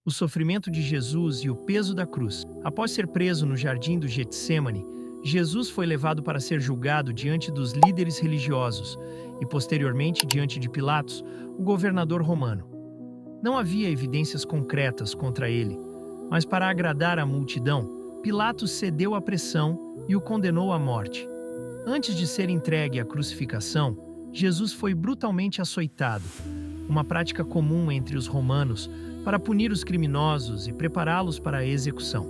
O sofrimento de Jesus e o peso da cruz. Após ser preso no jardim do Getsêmani, Jesus foi levado para ser julgado diante dos líderes religiosos e, posteriormente, diante de Pilatos, o governador romano. Não havia evidências concretas contra ele, mas para agradar a multidão, Pilatos cedeu à pressão e o condenou à morte. Antes de ser entregue à crucificação, Jesus foi brutalmente açoitado, uma prática comum entre os romanos para punir os criminosos e prepará-los para a execução.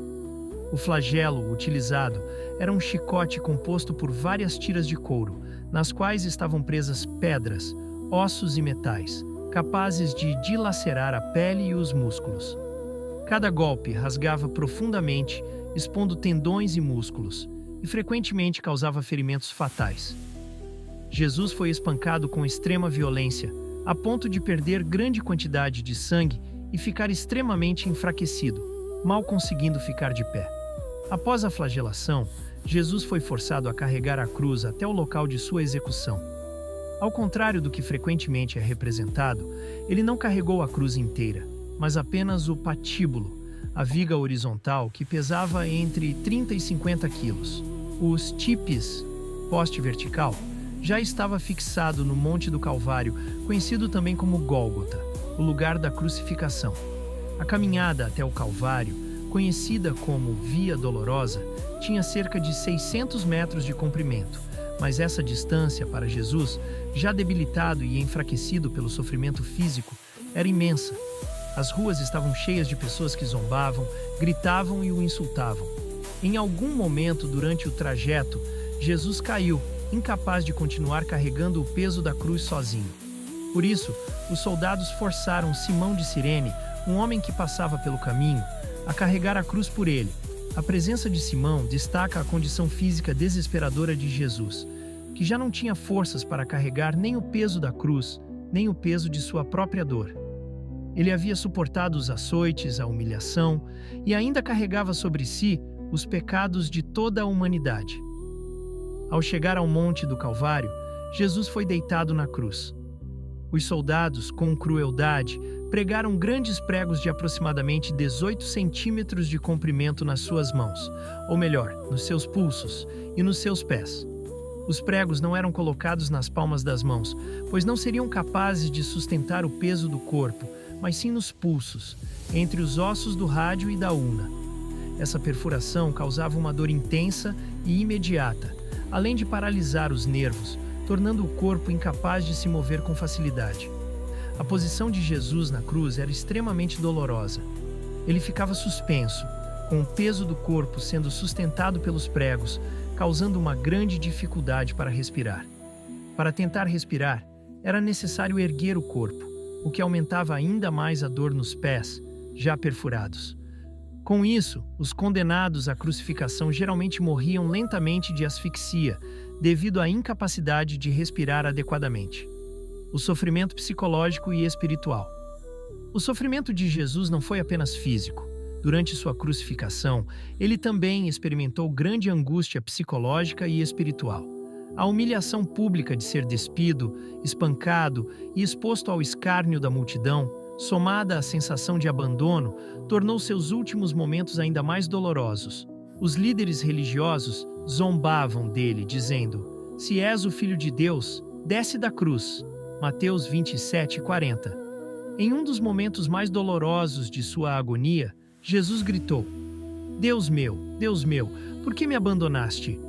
O flagelo utilizado era um chicote composto por várias tiras de couro, nas quais estavam presas pedras, ossos e metais, capazes de dilacerar a pele e os músculos. Cada golpe rasgava profundamente, expondo tendões e músculos, e frequentemente causava ferimentos fatais. Jesus foi espancado com extrema violência, a ponto de perder grande quantidade de sangue e ficar extremamente enfraquecido, mal conseguindo ficar de pé. Após a flagelação, Jesus foi forçado a carregar a cruz até o local de sua execução. Ao contrário do que frequentemente é representado, ele não carregou a cruz inteira, mas apenas o patíbulo, a viga horizontal que pesava entre 30 e 50 quilos. Os tipes, poste vertical, já estava fixado no Monte do Calvário, conhecido também como Gólgota, o lugar da crucificação. A caminhada até o Calvário, conhecida como Via Dolorosa, tinha cerca de 600 metros de comprimento, mas essa distância para Jesus, já debilitado e enfraquecido pelo sofrimento físico, era imensa. As ruas estavam cheias de pessoas que zombavam, gritavam e o insultavam. Em algum momento durante o trajeto, Jesus caiu, incapaz de continuar carregando o peso da cruz sozinho. Por isso, os soldados forçaram Simão de Cirene, um homem que passava pelo caminho, a carregar a cruz por ele. A presença de Simão destaca a condição física desesperadora de Jesus, que já não tinha forças para carregar nem o peso da cruz, nem o peso de sua própria dor. Ele havia suportado os açoites, a humilhação e ainda carregava sobre si os pecados de toda a humanidade. Ao chegar ao Monte do Calvário, Jesus foi deitado na cruz. Os soldados, com crueldade, pregaram grandes pregos de aproximadamente 18 centímetros de comprimento nas suas mãos, ou melhor, nos seus pulsos e nos seus pés. Os pregos não eram colocados nas palmas das mãos, pois não seriam capazes de sustentar o peso do corpo, mas sim nos pulsos, entre os ossos do rádio e da ulna. Essa perfuração causava uma dor intensa e imediata, além de paralisar os nervos, tornando o corpo incapaz de se mover com facilidade. A posição de Jesus na cruz era extremamente dolorosa. Ele ficava suspenso, com o peso do corpo sendo sustentado pelos pregos, causando uma grande dificuldade para respirar. Para tentar respirar, era necessário erguer o corpo, o que aumentava ainda mais a dor nos pés, já perfurados. Com isso, os condenados à crucificação geralmente morriam lentamente de asfixia, devido à incapacidade de respirar adequadamente. O sofrimento psicológico e espiritual. O sofrimento de Jesus não foi apenas físico. Durante sua crucificação, ele também experimentou grande angústia psicológica e espiritual. A humilhação pública de ser despido, espancado e exposto ao escárnio da multidão, somada à sensação de abandono, tornou seus últimos momentos ainda mais dolorosos. Os líderes religiosos zombavam dele, dizendo: "Se és o Filho de Deus, desce da cruz." Mateus 27:40. Em um dos momentos mais dolorosos de sua agonia, Jesus gritou: Deus meu, por que me abandonaste?"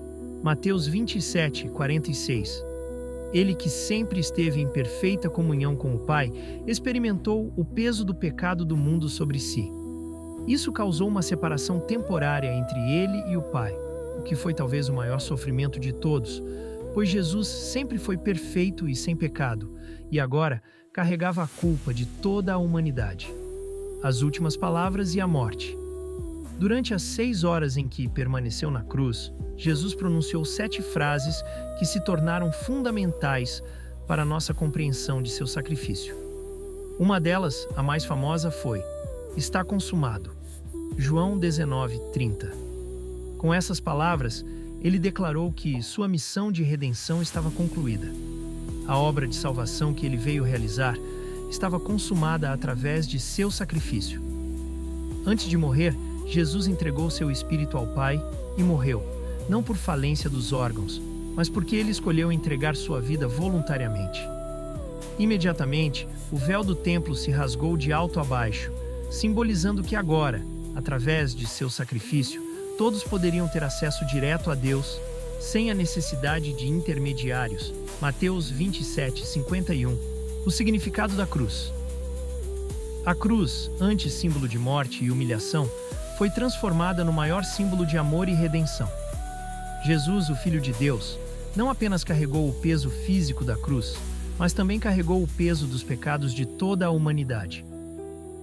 Mateus 27:46. Ele, que sempre esteve em perfeita comunhão com o Pai, experimentou o peso do pecado do mundo sobre si. Isso causou uma separação temporária entre ele e o Pai, o que foi talvez o maior sofrimento de todos, pois Jesus sempre foi perfeito e sem pecado, e agora carregava a culpa de toda a humanidade. As últimas palavras e a morte. Durante as 6 horas em que permaneceu na cruz, Jesus pronunciou 7 frases que se tornaram fundamentais para a nossa compreensão de seu sacrifício. Uma delas, a mais famosa, foi: "Está consumado." João 19:30. Com essas palavras, ele declarou que sua missão de redenção estava concluída. A obra de salvação que ele veio realizar estava consumada através de seu sacrifício. Antes de morrer, Jesus entregou seu espírito ao Pai e morreu, não por falência dos órgãos, mas porque ele escolheu entregar sua vida voluntariamente. Imediatamente, o véu do templo se rasgou de alto a baixo, simbolizando que agora, através de seu sacrifício, todos poderiam ter acesso direto a Deus, sem a necessidade de intermediários. Mateus 27:51. O significado da cruz. A cruz, antes símbolo de morte e humilhação, foi transformada no maior símbolo de amor e redenção. Jesus, o Filho de Deus, não apenas carregou o peso físico da cruz, mas também carregou o peso dos pecados de toda a humanidade.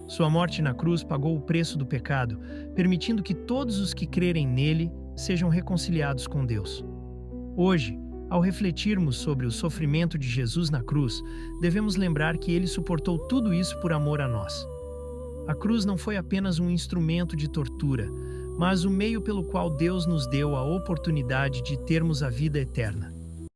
Sua morte na cruz pagou o preço do pecado, permitindo que todos os que crerem nele sejam reconciliados com Deus. Hoje, ao refletirmos sobre o sofrimento de Jesus na cruz, devemos lembrar que ele suportou tudo isso por amor a nós. A cruz não foi apenas um instrumento de tortura, mas o meio pelo qual Deus nos deu a oportunidade de termos a vida eterna.